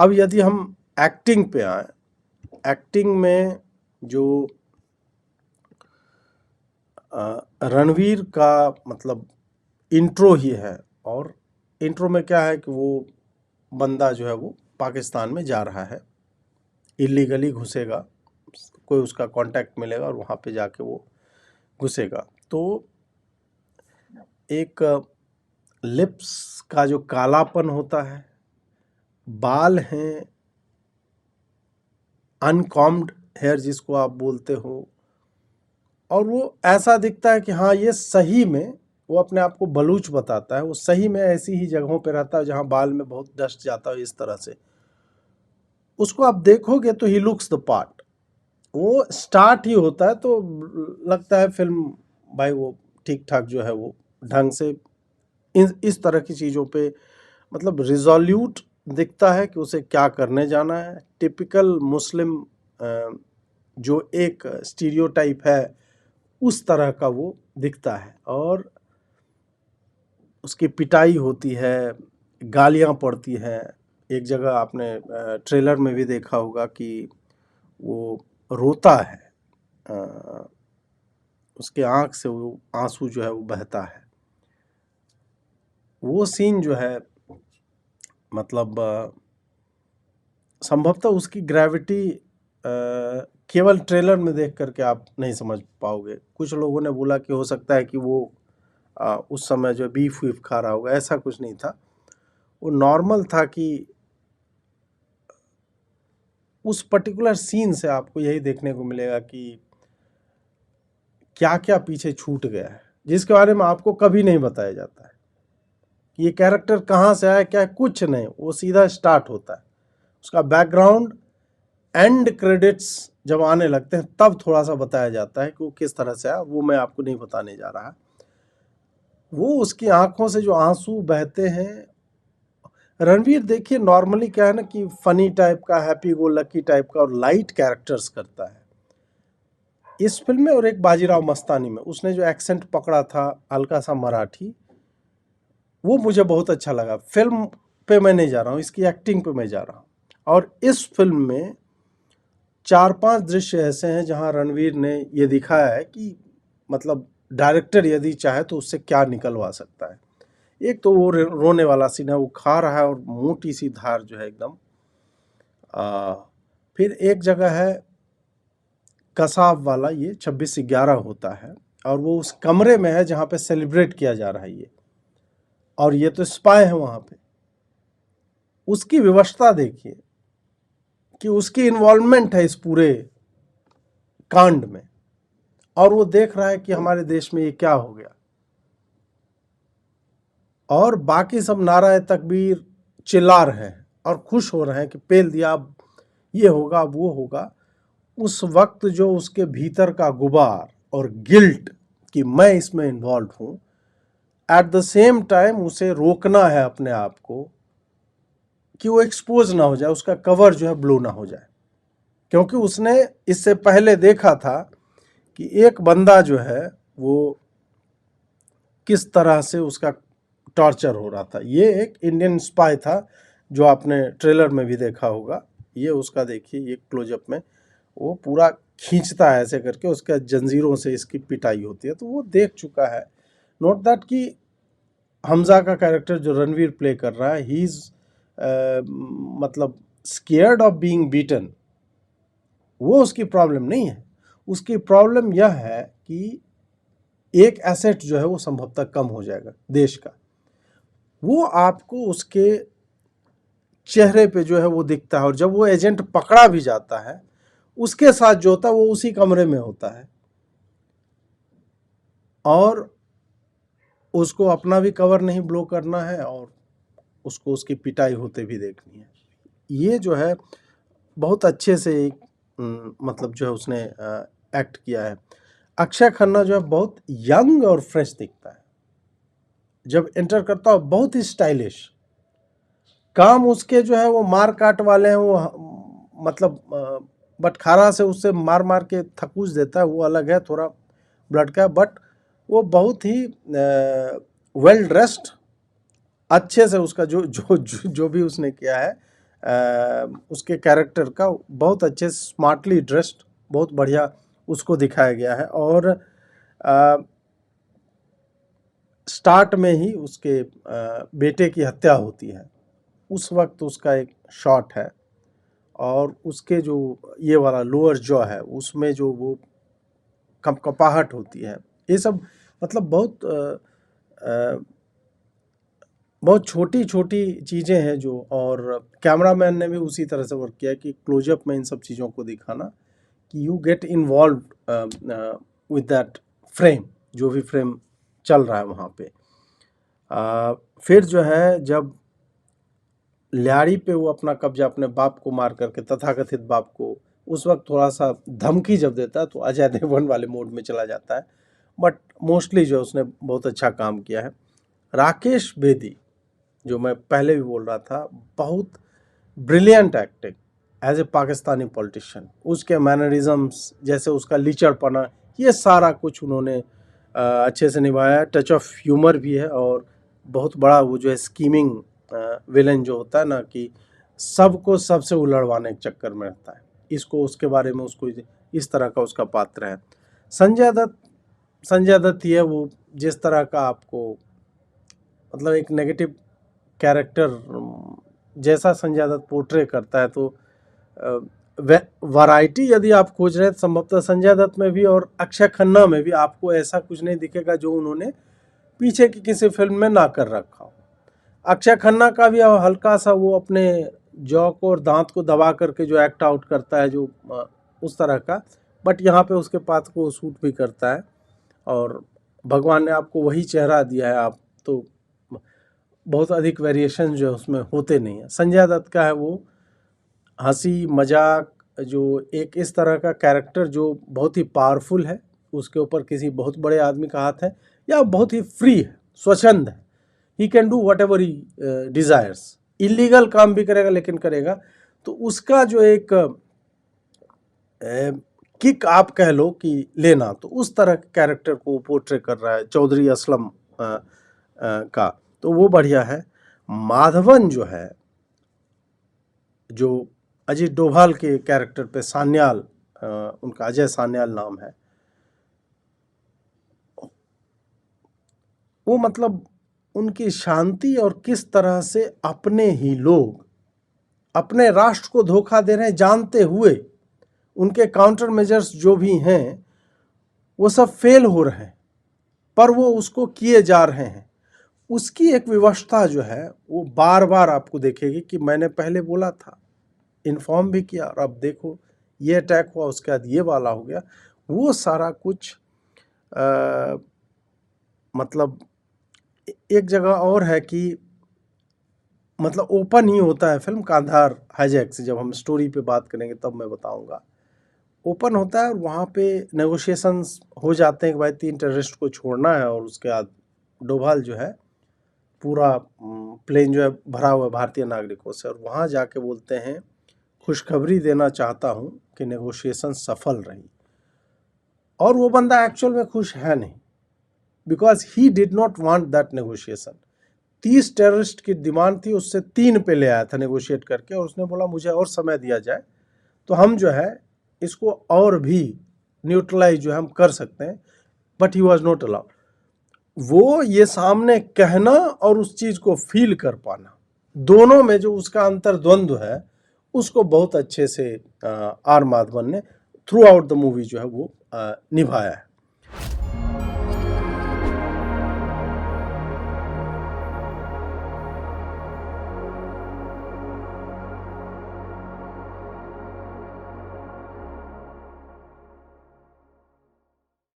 अब यदि हम एक्टिंग पे आए, एक्टिंग में जो रणवीर का मतलब इंट्रो ही है, और इंट्रो में क्या है कि वो बंदा जो है वो पाकिस्तान में जा रहा है, इलीगली घुसेगा, कोई उसका कांटेक्ट मिलेगा और वहाँ पे जाके वो घुसेगा। तो एक लिप्स का जो कालापन होता है, बाल हैं अनकॉम्ड हेयर जिसको आप बोलते हो, और वो ऐसा दिखता है कि हाँ ये सही में, वो अपने आप को बलूच बताता है, वो सही में ऐसी ही जगहों पे रहता है जहाँ बाल में बहुत डस्ट जाता है। इस तरह से उसको आप देखोगे तो ही लुक्स द पार्ट। वो स्टार्ट ही होता है तो लगता है फिल्म भाई वो ठीक ठाक जो है वो ढंग से इस तरह की चीज़ों पे मतलब रिजोल्यूट दिखता है कि उसे क्या करने जाना है। टिपिकल मुस्लिम जो एक स्टीरियोटाइप है उस तरह का वो दिखता है, और उसकी पिटाई होती है, गालियाँ पड़ती हैं। एक जगह आपने ट्रेलर में भी देखा होगा कि वो रोता है, उसके आँख से वो आंसू जो है वो बहता है। वो सीन जो है मतलब संभवतः उसकी ग्रेविटी केवल ट्रेलर में देख करके आप नहीं समझ पाओगे। कुछ लोगों ने बोला कि हो सकता है कि वो उस समय जो बीफ वीफ खा रहा होगा, ऐसा कुछ नहीं था। वो नॉर्मल था कि उस पर्टिकुलर सीन से आपको यही देखने को मिलेगा कि क्या क्या पीछे छूट गया है, जिसके बारे में आपको कभी नहीं बताया जाता है कि ये कैरेक्टर कहाँ से आया, क्या है, कुछ नहीं। वो सीधा स्टार्ट होता है, उसका बैकग्राउंड एंड क्रेडिट्स जब आने लगते हैं तब थोड़ा सा बताया जाता है कि वो किस तरह से आया। वो मैं आपको नहीं बताने जा रहा। वो उसकी आंखों से जो आंसू बहते हैं, रणवीर देखिए नॉर्मली क्या है ना कि फनी टाइप का, हैप्पी गो लकी टाइप का और लाइट कैरेक्टर्स करता है। इस फिल्म में और एक बाजीराव मस्तानी में उसने जो एक्सेंट पकड़ा था हल्का सा मराठी, वो मुझे बहुत अच्छा लगा। फिल्म पे मैं नहीं जा रहा हूँ, इसकी एक्टिंग पे मैं जा रहा हूँ। और इस फिल्म में 4-5 दृश्य ऐसे हैं जहाँ रणवीर ने ये दिखाया है कि मतलब डायरेक्टर यदि चाहे तो उससे क्या निकलवा सकता है। एक तो वो रोने वाला सीन है, वो खा रहा है और मोटी सी धार जो है एकदम। फिर एक जगह है कसाब वाला, ये 26/11 होता है और वो उस कमरे में है जहाँ पे सेलिब्रेट किया जा रहा है ये, और ये तो स्पाई है वहाँ पे। उसकी विवशता देखिए कि उसकी इन्वॉल्वमेंट है इस पूरे कांड में, और वो देख रहा है कि हमारे देश में ये क्या हो गया, और बाकी सब नारा तकबीर चिल्ला रहे हैं और खुश हो रहे हैं कि पेल दिया, अब ये होगा, अब वो होगा। उस वक्त जो उसके भीतर का गुबार और गिल्ट कि मैं इसमें इन्वॉल्व हूँ, एट द सेम टाइम उसे रोकना है अपने आप को कि वो एक्सपोज ना हो जाए, उसका कवर जो है ब्लो ना हो जाए। क्योंकि उसने इससे पहले देखा था कि एक बंदा जो है वो किस तरह से उसका टॉर्चर हो रहा था। ये एक इंडियन स्पाई था जो आपने ट्रेलर में भी देखा होगा। ये उसका देखिए, ये क्लोजअप में वो पूरा खींचता है ऐसे करके, उसके जंजीरों से इसकी पिटाई होती है, तो वो देख चुका है। नोट दैट कि हमजा का कैरेक्टर जो रणवीर प्ले कर रहा है, ही इज मतलब स्केयर्ड ऑफ बीइंग बीटन। वो उसकी प्रॉब्लम नहीं है, उसकी प्रॉब्लम यह है कि एक एसेट जो है वो संभवतः कम हो जाएगा देश का। वो आपको उसके चेहरे पे जो है वो दिखता है, और जब वो एजेंट पकड़ा भी जाता है उसके साथ जो होता है वो उसी कमरे में होता है, और उसको अपना भी कवर नहीं ब्लो करना है और उसको उसकी पिटाई होते भी देखनी है। ये जो है बहुत अच्छे से एक मतलब जो है उसने एक्ट किया है। अक्षय खन्ना जो है बहुत यंग और फ्रेश दिखता है जब एंटर करता है, बहुत ही स्टाइलिश। काम उसके जो है वो मार काट वाले हैं, वो मतलब बटखारा से उससे मार मार के थकूच देता है, वो अलग है, थोड़ा ब्लड का, बट वो बहुत ही वेल ड्रेस्ड, अच्छे से उसका जो जो जो, जो भी उसने किया है उसके कैरेक्टर का बहुत अच्छे स्मार्टली ड्रेस्ड, बहुत बढ़िया उसको दिखाया गया है। और स्टार्ट में ही उसके बेटे की हत्या होती है, उस वक्त उसका एक शॉट है, और उसके जो ये वाला लोअर जॉ है उसमें जो वो कपकपाहट होती है, ये सब मतलब बहुत छोटी छोटी चीज़ें हैं जो, और कैमरामैन ने भी उसी तरह से वर्क किया कि क्लोजअप में इन सब चीज़ों को दिखाना कि you get involve with that frame, जो भी फ्रेम चल रहा है वहाँ पे। फिर जो है जब ल्याड़ी पे वो अपना कब्जा अपने बाप को मार करके, तथाकथित बाप को, उस वक्त थोड़ा सा धमकी जब देता है तो अजय देवगन वाले मोड में चला जाता है, बट मोस्टली जो उसने बहुत अच्छा काम किया है। राकेश बेदी, जो मैं पहले भी बोल रहा था, बहुत brilliant acting as a Pakistani politician, उसके मैनरिज्म्स, जैसे उसका लीचड़पना, ये सारा कुछ उन्होंने अच्छे से निभाया। टच ऑफ ह्यूमर भी है, और बहुत बड़ा वो जो है स्कीमिंग विलन जो होता है ना, कि सबको सबसे उलझवाने के चक्कर में रहता है, इसको उसके बारे में, उसको इस तरह का उसका पात्र है। संजय दत्त ही है वो, जिस तरह का आपको मतलब एक नेगेटिव कैरेक्टर जैसा संजय दत्त पोर्ट्रे करता है, तो वैरायटी यदि आप खोज रहे हैं संभवतः संजय दत्त में भी और अक्षय खन्ना में भी आपको ऐसा कुछ नहीं दिखेगा जो उन्होंने पीछे की किसी फिल्म में ना कर रखा हो। अक्षय खन्ना का भी हल्का सा वो अपने जौ को और दांत को दबा करके जो एक्ट आउट करता है, जो उस तरह का, बट यहाँ पे उसके पात्र को सूट भी करता है, और भगवान ने आपको वही चेहरा दिया है, आप तो बहुत अधिक वेरिएशन जो है उसमें होते नहीं है। संजय दत्त का है वो हंसी मजाक, जो एक इस तरह का कैरेक्टर जो बहुत ही पावरफुल है, उसके ऊपर किसी बहुत बड़े आदमी का हाथ है, या बहुत ही फ्री है, स्वच्छंद है, he can do what ever he desires, illegal काम भी करेगा लेकिन करेगा। तो उसका जो एक किक आप कह लो कि लेना, तो उस तरह के कैरेक्टर को पोर्ट्रे कर रहा है चौधरी असलम का, तो वो बढ़िया है। माधवन जो है, जो अजीत डोभाल के कैरेक्टर पे सान्याल, उनका अजय सान्याल नाम है, वो मतलब उनकी शांति, और किस तरह से अपने ही लोग अपने राष्ट्र को धोखा दे रहे हैं जानते हुए, उनके काउंटर मेजर्स जो भी हैं वो सब फेल हो रहे हैं, पर वो उसको किए जा रहे हैं। उसकी एक व्यवस्था जो है वो बार बार आपको देखेगी कि मैंने पहले बोला था, इन्फॉर्म भी किया, और अब देखो ये अटैक हुआ, उसके बाद ये वाला हो गया। वो सारा कुछ मतलब एक जगह और है कि मतलब ओपन ही होता है फिल्म कांधार हाईजैक से, जब हम स्टोरी पे बात करेंगे तब मैं बताऊंगा। ओपन होता है और वहाँ पे नेगोशिएशंस हो जाते हैं कि भाई 3 टेररिस्ट को छोड़ना है, और उसके बाद डोभाल जो है पूरा प्लेन जो है भरा हुआ है भारतीय नागरिकों से, और वहाँ जाके बोलते हैं खुशखबरी देना चाहता हूँ कि नेगोशिएशन सफल रही। और वो बंदा एक्चुअल में खुश है नहीं, because he did not want that negotiation. 30 terrorist की डिमांड थी, उससे 3 पे ले आया था नेगोशिएट करके, और उसने बोला मुझे और समय दिया जाए तो हम जो है इसको और भी न्यूट्रलाइज जो है हम कर सकते हैं, but he was not allowed. वो ये सामने कहना और उस चीज़ को फील कर पाना, दोनों में जो उसका अंतर्द्वंद्व है, उसको बहुत अच्छे से आर माधवन ने थ्रू आउट द मूवी जो है वो निभाया है।